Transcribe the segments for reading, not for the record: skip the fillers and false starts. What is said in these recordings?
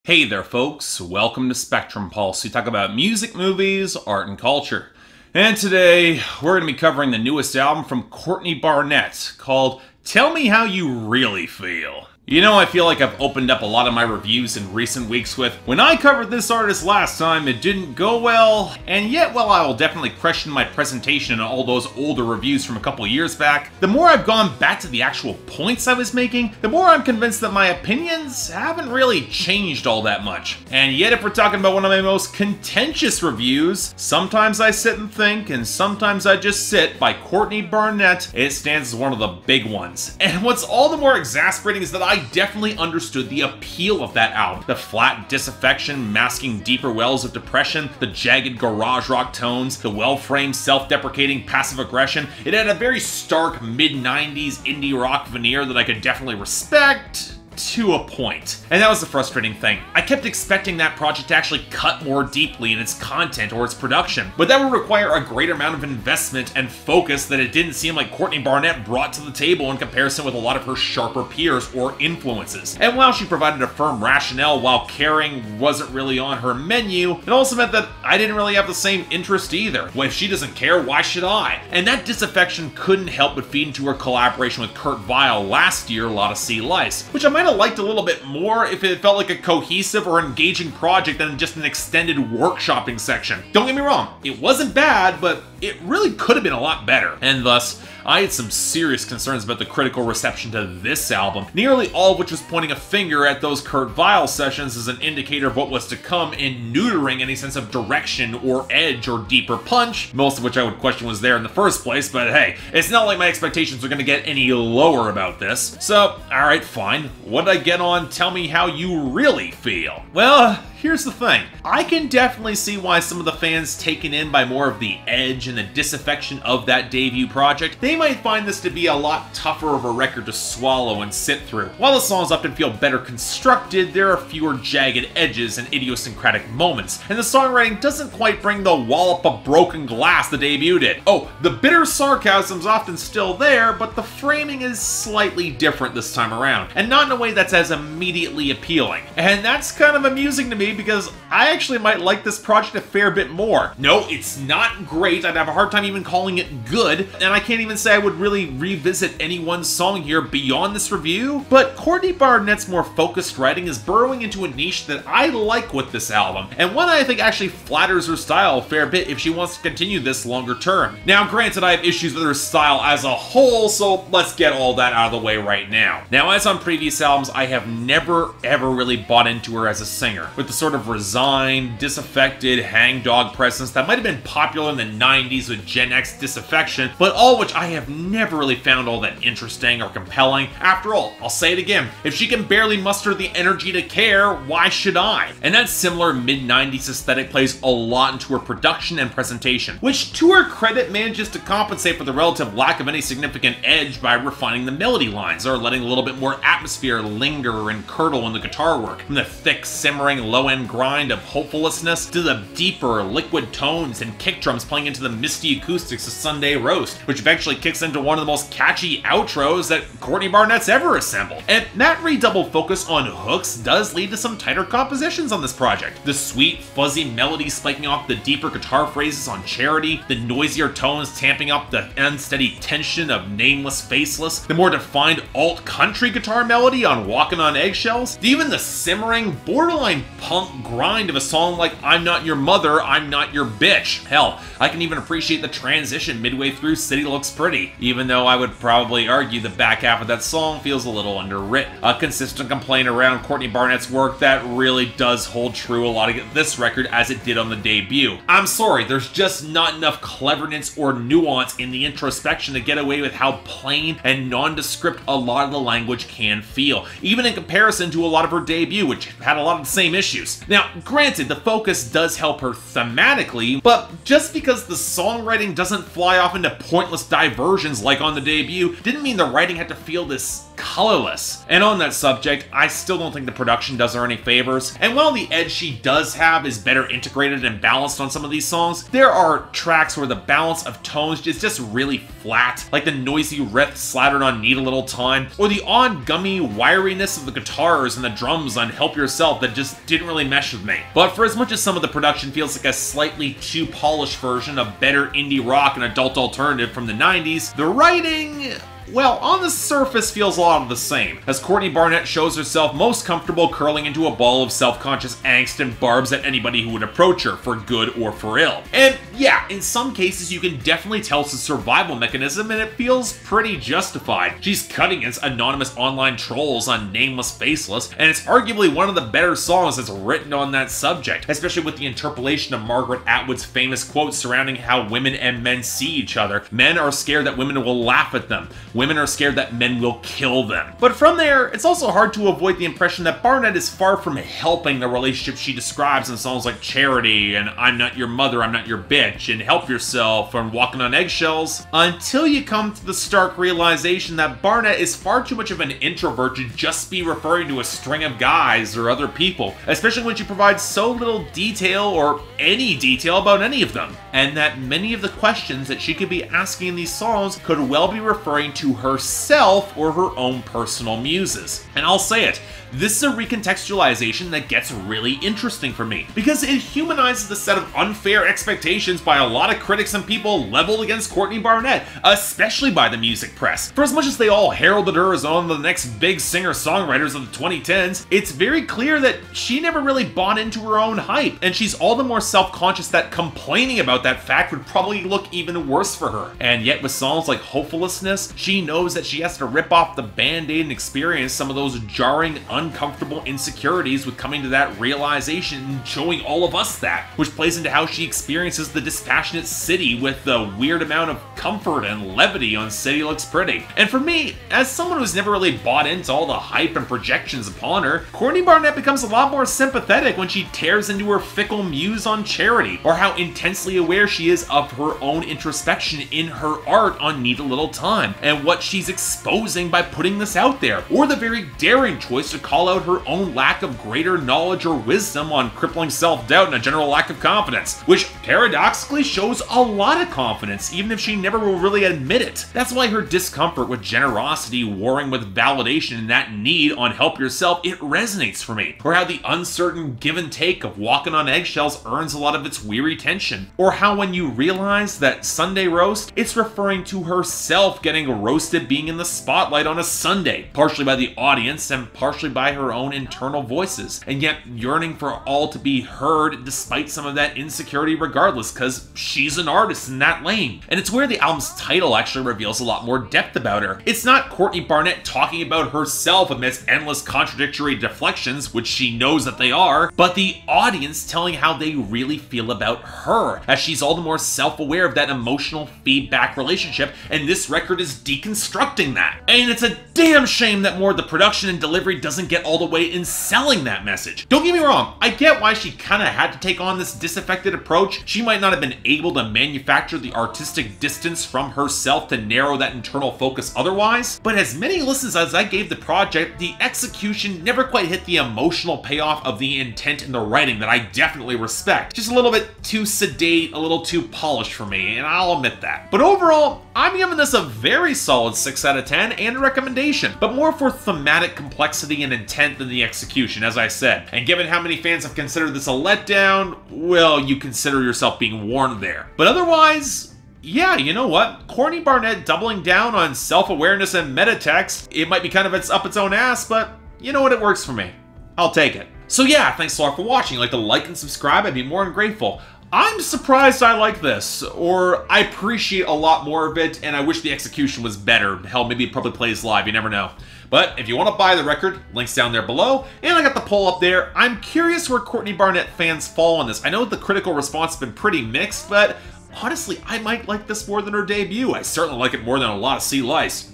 Hey there folks, welcome to Spectrum Pulse. We talk about music, movies, art, and culture. And today, we're going to be covering the newest album from Courtney Barnett called Tell Me How You Really Feel. You know, I feel like I've opened up a lot of my reviews in recent weeks with, when I covered this artist last time, it didn't go well, and yet while I will definitely question my presentation and all those older reviews from a couple years back, the more I've gone back to the actual points I was making, the more I'm convinced that my opinions haven't really changed all that much. And yet if we're talking about one of my most contentious reviews, Sometimes I Sit and Think and Sometimes I Just Sit by Courtney Barnett, it stands as one of the big ones. And what's all the more exasperating is that I definitely understood the appeal of that album. The flat disaffection masking deeper wells of depression, the jagged garage rock tones, the well-framed self-deprecating passive aggression. It had a very stark mid-90s indie rock veneer that I could definitely respect to a point. And that was the frustrating thing. I kept expecting that project to actually cut more deeply in its content or its production, but that would require a greater amount of investment and focus that it didn't seem like Courtney Barnett brought to the table in comparison with a lot of her sharper peers or influences. And while she provided a firm rationale while caring wasn't really on her menu, it also meant that I didn't really have the same interest either. Well, if she doesn't care, why should I? And that disaffection couldn't help but feed into her collaboration with Kurt Vile last year, Lotta Sea Lice, which I might have liked a little bit more if it felt like a cohesive or engaging project than just an extended workshopping section. Don't get me wrong, it wasn't bad, but it really could have been a lot better. And thus, I had some serious concerns about the critical reception to this album, nearly all of which was pointing a finger at those Kurt Vile sessions as an indicator of what was to come in neutering any sense of direction or edge or deeper punch, most of which I would question was there in the first place, but hey, it's not like my expectations are going to get any lower about this. So, alright, fine. What did I get on Tell Me How You Really Feel? Well, here's the thing. I can definitely see why some of the fans taken in by more of the edge and the disaffection of that debut project, they might find this to be a lot tougher of a record to swallow and sit through. While the songs often feel better constructed, there are fewer jagged edges and idiosyncratic moments, and the songwriting doesn't quite bring the wallop of broken glass the debut did. Oh, the bitter sarcasm's often still there, but the framing is slightly different this time around, and not in a way that's as immediately appealing. And that's kind of amusing to me because I actually might like this project a fair bit more. No, it's not great, I'd have a hard time even calling it good, and I can't even say I would really revisit any one song here beyond this review, but Courtney Barnett's more focused writing is burrowing into a niche that I like with this album, and one I think actually flatters her style a fair bit if she wants to continue this longer term. Now granted, I have issues with her style as a whole, so let's get all that out of the way right now. Now as on previous albums, I have never ever really bought into her as a singer, with the sort of resigned, disaffected, hangdog presence that might have been popular in the 90s with Gen X disaffection, but all which I have never really found all that interesting or compelling. After all, I'll say it again, if she can barely muster the energy to care, why should I? And that similar mid-90s aesthetic plays a lot into her production and presentation, which to her credit manages to compensate for the relative lack of any significant edge by refining the melody lines or letting a little bit more atmosphere linger and curdle in the guitar work, from the thick, simmering, low-end grind of hopefulness to the deeper, liquid tones and kick drums playing into the misty acoustics of Sunday Roast, which eventually kicks into one of the most catchy outros that Courtney Barnett's ever assembled. And that redoubled focus on hooks does lead to some tighter compositions on this project. The sweet, fuzzy melody spiking off the deeper guitar phrases on Charity, the noisier tones tamping up the unsteady tension of Nameless, Faceless, the more defined alt-country guitar melody on Walking on Eggshells, even the simmering, borderline punk grind of a song like I'm Not Your Mother, I'm Not Your Bitch. Hell, I can even appreciate the transition midway through City Looks Pretty, even though I would probably argue the back half of that song feels a little underwritten. A consistent complaint around Courtney Barnett's work that really does hold true a lot of this record as it did on the debut. I'm sorry, there's just not enough cleverness or nuance in the introspection to get away with how plain and nondescript a lot of the language can feel, even in comparison to a lot of her debut, which had a lot of the same issues. issues. Now, granted, the focus does help her thematically, but just because the songwriting doesn't fly off into pointless diversions like on the debut, didn't mean the writing had to feel this colorless. And on that subject, I still don't think the production does her any favors, and while the edge she does have is better integrated and balanced on some of these songs, there are tracks where the balance of tones is just really flat, like the noisy riff slattered on Need a Little Time, or the odd gummy wiriness of the guitars and the drums on Help Yourself that just didn't really mesh with me. But for as much as some of the production feels like a slightly too polished version of better indie rock and adult alternative from the 90s, the writing, well, on the surface feels a lot of the same, as Courtney Barnett shows herself most comfortable curling into a ball of self-conscious angst and barbs at anybody who would approach her, for good or for ill. And yeah, in some cases you can definitely tell it's a survival mechanism and it feels pretty justified. She's cutting against anonymous online trolls on Nameless, Faceless, and it's arguably one of the better songs that's written on that subject, especially with the interpolation of Margaret Atwood's famous quote surrounding how women and men see each other. Men are scared that women will laugh at them. Women are scared that men will kill them. But from there, it's also hard to avoid the impression that Barnett is far from helping the relationship she describes in songs like Charity and I'm Not Your Mother, I'm Not Your Bitch, and Help Yourself and Walking on Eggshells, until you come to the stark realization that Barnett is far too much of an introvert to just be referring to a string of guys or other people, especially when she provides so little detail or any detail about any of them, and that many of the questions that she could be asking in these songs could well be referring to herself or her own personal muses. And I'll say it, this is a recontextualization that gets really interesting for me, because it humanizes the set of unfair expectations by a lot of critics and people leveled against Courtney Barnett, especially by the music press. For as much as they all heralded her as one of the next big singer-songwriters of the 2010s, it's very clear that she never really bought into her own hype, and she's all the more self-conscious that complaining about that fact would probably look even worse for her. And yet with songs like Hopelessness, she knows that she has to rip off the band-aid and experience some of those jarring, uncomfortable insecurities with coming to that realization and showing all of us that, which plays into how she experiences the dispassionate city with the weird amount of comfort and levity on City Looks Pretty. And for me, as someone who's never really bought into all the hype and projections upon her, Courtney Barnett becomes a lot more sympathetic when she tears into her fickle muse on Charity, or how intensely aware she is of her own introspection in her art on Need a Little Time, and what she's exposing by putting this out there, or the very daring choice to call out her own lack of greater knowledge or wisdom on crippling self-doubt and a general lack of confidence, which paradoxically shows a lot of confidence, even if she never will really admit it. That's why her discomfort with generosity warring with validation and that need on Help Yourself, it resonates for me. Or how the uncertain give and take of Walking on Eggshells earns a lot of its weary tension. Or how when you realize that Sunday roast, it's referring to herself getting roasted being in the spotlight on a Sunday, partially by the audience and partially by her own internal voices, and yet yearning for all to be heard despite some of that insecurity regardless, because she's an artist in that lane. And it's where the album's title actually reveals a lot more depth about her. It's not Courtney Barnett talking about herself amidst endless contradictory deflections, which she knows that they are, but the audience telling how they really feel about her, as she's all the more self-aware of that emotional feedback relationship, and this record is deconstructing that. And it's a damn shame that more of the production and delivery doesn't get all the way in selling that message. Don't get me wrong, I get why she kinda had to take on this disaffected approach. She might not have been able to manufacture the artistic distance from herself to narrow that internal focus otherwise, but as many listens as I gave the project, the execution never quite hit the emotional payoff of the intent in the writing that I definitely respect. Just a little bit too sedate, a little too polished for me, and I'll admit that. But overall, I'm giving this a very solid 6 out of 10 and a recommendation, but more for thematic complexity and intent than the execution, as I said. And given how many fans have considered this a letdown, well, you consider yourself being warned there. But otherwise, yeah, you know what? Courtney Barnett doubling down on self-awareness and metatext, it might be kind of up its own ass, but you know what? It works for me. I'll take it. So yeah, thanks a lot for watching. Like to like and subscribe, I'd be more than grateful. I'm surprised I like this, or I appreciate a lot more of it, and I wish the execution was better. Hell, maybe it probably plays live, you never know. But if you want to buy the record, links down there below, and I got the poll up there. I'm curious where Courtney Barnett fans fall on this. I know the critical response has been pretty mixed, but honestly, I might like this more than her debut. I certainly like it more than a lot of Sea Lice.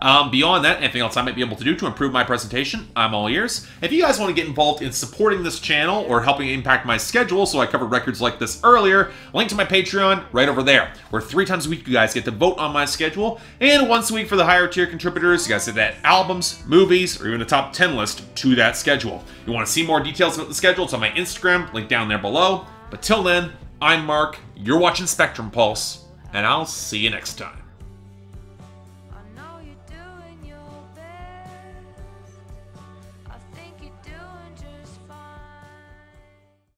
Beyond that, anything else I might be able to do to improve my presentation, I'm all ears. If you guys want to get involved in supporting this channel or helping impact my schedule so I cover records like this earlier, link to my Patreon right over there, where 3 times a week you guys get to vote on my schedule, and once a week for the higher tier contributors, you guys get that albums, movies, or even a top 10 list to that schedule. If you want to see more details about the schedule, it's on my Instagram, link down there below. But till then, I'm Mark, you're watching Spectrum Pulse, and I'll see you next time.